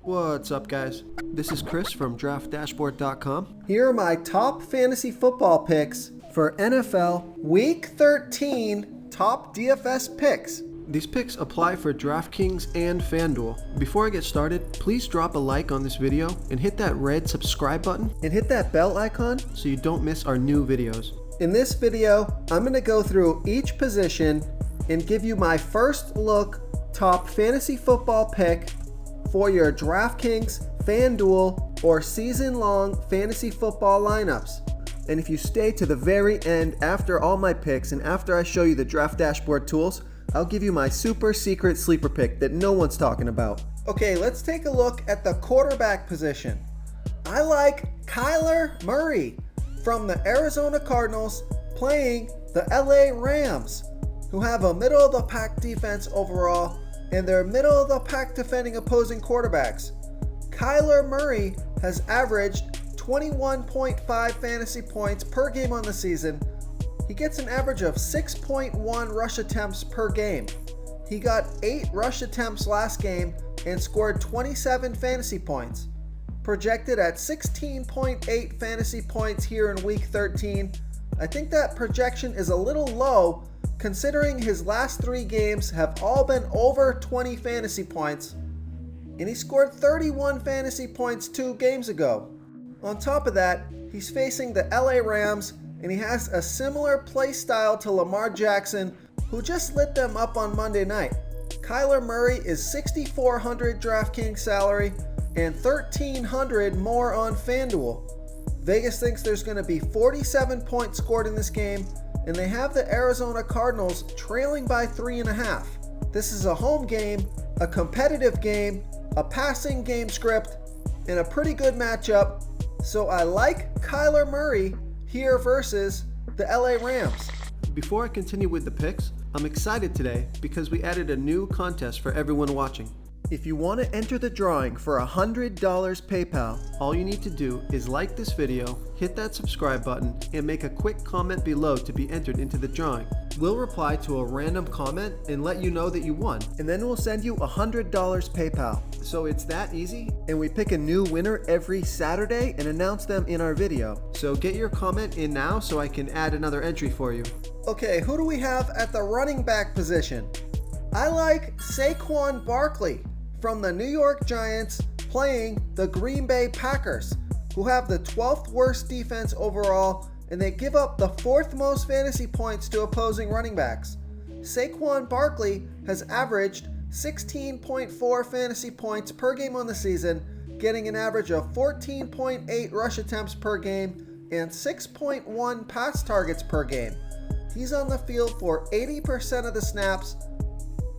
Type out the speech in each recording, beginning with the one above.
What's up, guys? This is Chris from DraftDashboard.com. Here are my top fantasy football picks for NFL Week 13 top DFS picks. These picks apply for DraftKings and FanDuel. Before I get started, please drop a like on this video and hit that red subscribe button And hit that bell icon so you don't miss our new videos. In this video, I'm going to go through each position and give you my first look top fantasy football pick for your DraftKings, FanDuel, or season-long fantasy football lineups. And if you stay to the very end after all my picks and after I show you the Draft Dashboard tools, I'll give you my super secret sleeper pick that no one's talking about. Okay, let's take a look at the quarterback position. I like Kyler Murray from the Arizona Cardinals playing the LA Rams, who have a middle-of-the-pack defense overall, and they're middle-of-the-pack defending opposing quarterbacks. Kyler Murray has averaged 21.5 fantasy points per game on the season. He gets an average of 6.1 rush attempts per game. He got 8 rush attempts last game and scored 27 fantasy points. Projected at 16.8 fantasy points here in Week 13. I think that projection is a little low considering his last 3 games have all been over 20 fantasy points, and he scored 31 fantasy points 2 games ago. On top of that, he's facing the LA Rams, and he has a similar play style to Lamar Jackson, who just lit them up on Monday night. Kyler Murray is $6,400 DraftKings salary and $1,300 more on FanDuel. Vegas thinks there's going to be 47 points scored in this game, and they have the Arizona Cardinals trailing by 3.5. This is a home game, a competitive game, a passing game script, and a pretty good matchup. So I like Kyler Murray here versus the LA Rams. Before I continue with the picks, I'm excited today because we added a new contest for everyone watching. If you want to enter the drawing for $100 PayPal, All you need to do is like this video, hit that subscribe button, and make a quick comment below to be entered into the drawing. We'll reply to a random comment and let you know that you won. and then we'll send you $100 PayPal. So it's that easy. And we pick a new winner every Saturday and announce them in our video. So get your comment in now so I can add another entry for you. Okay, who do we have at the running back position? I like Saquon Barkley from the New York Giants playing the Green Bay Packers, who have the 12th worst defense overall, and they give up the 4th most fantasy points to opposing running backs. Saquon Barkley has averaged 16.4 fantasy points per game on the season, getting an average of 14.8 rush attempts per game and 6.1 pass targets per game. He's on the field for 80% of the snaps,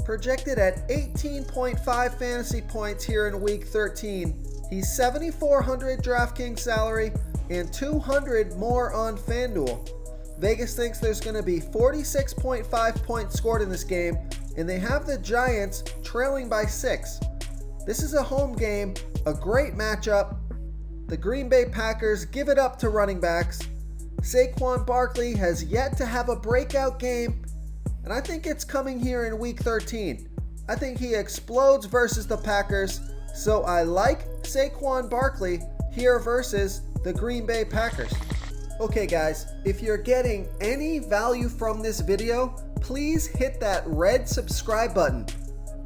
projected at 18.5 fantasy points here in Week 13. He's $7,400 DraftKings salary and $200 more on FanDuel. Vegas thinks there's going to be 46.5 points scored in this game, and they have the Giants trailing by 6. This is a home game, a great matchup. The Green Bay Packers give it up to running backs. Saquon Barkley has yet to have a breakout game, and I think it's coming here in Week 13. I think he explodes versus the Packers, so I like Saquon Barkley here versus the Green Bay Packers. Okay guys, if you're getting any value from this video, please hit that red subscribe button.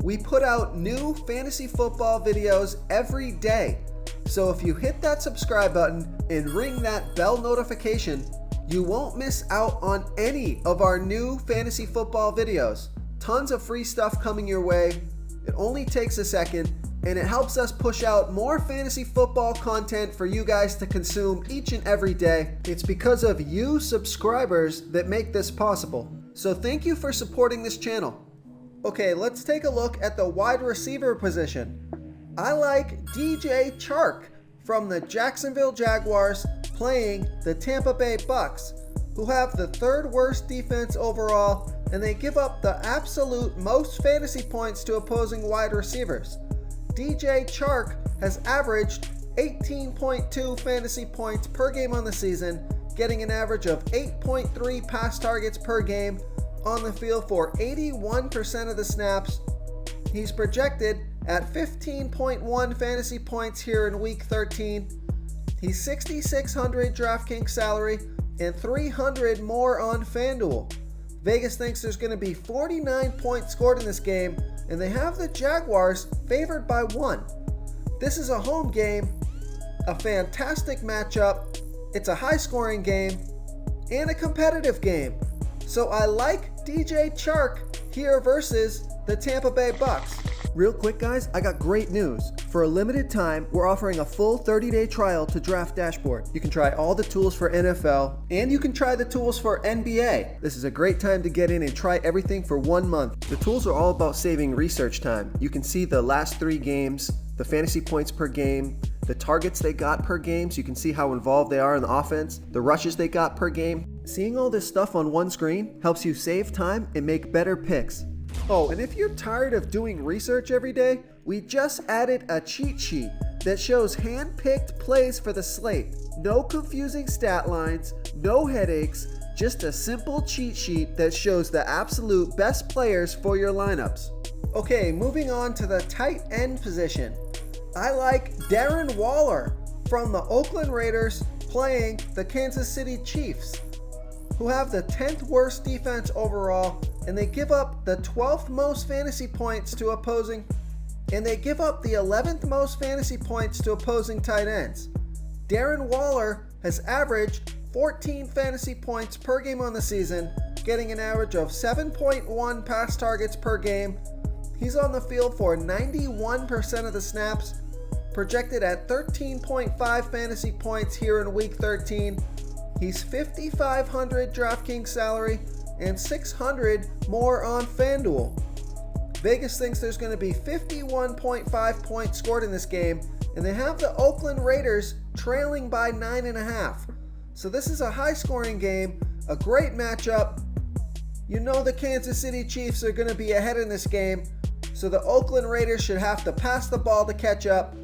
We put out new fantasy football videos every day, so if you hit that subscribe button and ring that bell notification, you won't miss out on any of our new fantasy football videos. Tons of free stuff coming your way. It only takes a second, and it helps us push out more fantasy football content for you guys to consume each and every day. It's because of you subscribers that make this possible. So thank you for supporting this channel. Okay, let's take a look at the wide receiver position. I like DJ Chark from the Jacksonville Jaguars playing the Tampa Bay Bucks, who have the 3rd worst defense overall, and they give up the absolute most fantasy points to opposing wide receivers. DJ Chark has averaged 18.2 fantasy points per game on the season, getting an average of 8.3 pass targets per game, on the field for 81% of the snaps. He's projected at 15.1 fantasy points here in week 13. He's 6,600 DraftKings salary and 300 more on FanDuel. Vegas thinks there's going to be 49 points scored in this game, and they have the Jaguars favored by 1. This is a home game, a fantastic matchup. It's a high-scoring game and a competitive game. So I like DJ Chark here versus the Tampa Bay Bucks. Real quick, guys, I got great news. For a limited time, we're offering a full 30-day trial to Draft Dashboard. You can try all the tools for NFL, and you can try the tools for NBA. This is a great time to get in and try everything for 1 month. The tools are all about saving research time. You can see the last 3 games, the fantasy points per game, the targets they got per game, so you can see how involved they are in the offense, the rushes they got per game. Seeing all this stuff on one screen helps you save time and make better picks. Oh, and if you're tired of doing research every day, we just added a cheat sheet that shows hand-picked plays for the slate. No confusing stat lines, no headaches, just a simple cheat sheet that shows the absolute best players for your lineups. Okay, moving on to the tight end position. I like Darren Waller from the Oakland Raiders playing the Kansas City Chiefs, who have the 10th worst defense overall, and they give up the 12th most fantasy points to opposing, and they give up the 11th most fantasy points to opposing tight ends. Darren Waller has averaged 14 fantasy points per game on the season, getting an average of 7.1 pass targets per game. He's on the field for 91% of the snaps, projected at 13.5 fantasy points here in week 13. He's 5,500 DraftKings salary and 600 more on FanDuel. Vegas thinks there's going to be 51.5 points scored in this game, and they have the Oakland Raiders trailing by 9.5. So this is a high-scoring game, a great matchup. You know the Kansas City Chiefs are going to be ahead in this game, so the Oakland Raiders should have to pass the ball to catch up.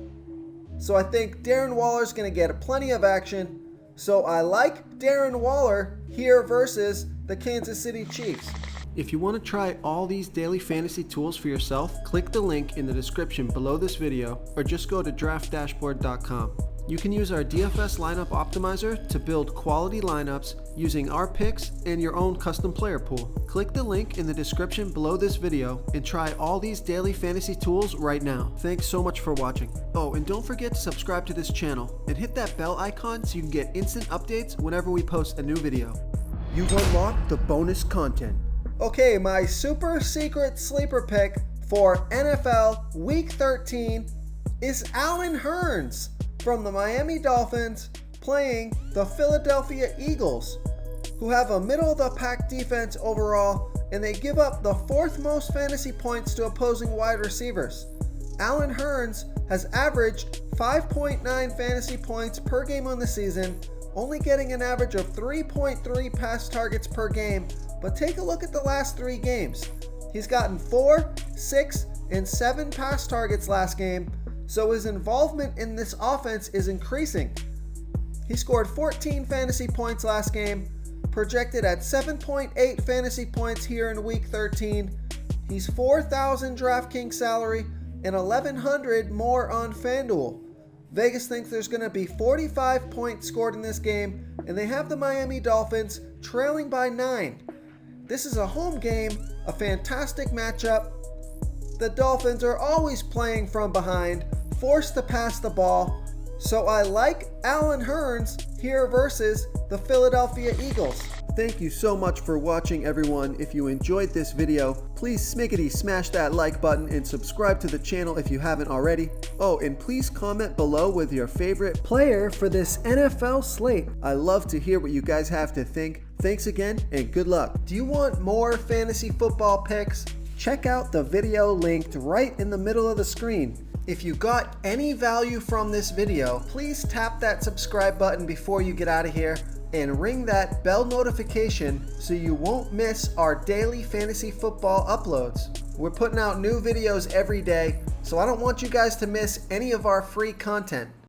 So I think Darren Waller's going to get plenty of action. So I like Darren Waller here versus the Kansas City Chiefs. If you want to try all these daily fantasy tools for yourself, click the link in the description below this video or just go to draftdashboard.com. You can use our DFS lineup optimizer to build quality lineups using our picks and your own custom player pool. Click the link in the description below this video and try all these daily fantasy tools right now. Thanks so much for watching. Oh, and don't forget to subscribe to this channel and hit that bell icon so you can get instant updates whenever we post a new video. You've unlocked the bonus content. Okay, my super secret sleeper pick for NFL Week 13 is Allen Hurns from the Miami Dolphins playing the Philadelphia Eagles, who have a middle-of-the-pack defense overall, and they give up the 4th most fantasy points to opposing wide receivers. Allen Hurns has averaged 5.9 fantasy points per game on the season, only getting an average of 3.3 pass targets per game, but take a look at the last 3 games. He's gotten 4, 6, and 7 pass targets last game, so his involvement in this offense is increasing. He scored 14 fantasy points last game, projected at 7.8 fantasy points here in week 13. He's 4,000 DraftKings salary and 1,100 more on FanDuel. Vegas thinks there's going to be 45 points scored in this game, and they have the Miami Dolphins trailing by 9. This is a home game, a fantastic matchup. The Dolphins are always playing from behind, forced to pass the ball, so I like Allen Hurns here versus the Philadelphia Eagles. Thank you so much for watching, everyone. If you enjoyed this video, please smickety smash that like button and subscribe to the channel if you haven't already. Oh, and please comment below with your favorite player for this NFL slate. I love to hear what you guys have to think. Thanks again and good luck. Do you want more fantasy football picks? Check out the video linked right in the middle of the screen. If you got any value from this video, please tap that subscribe button before you get out of here and ring that bell notification so you won't miss our daily fantasy football uploads. We're putting out new videos every day, so I don't want you guys to miss any of our free content.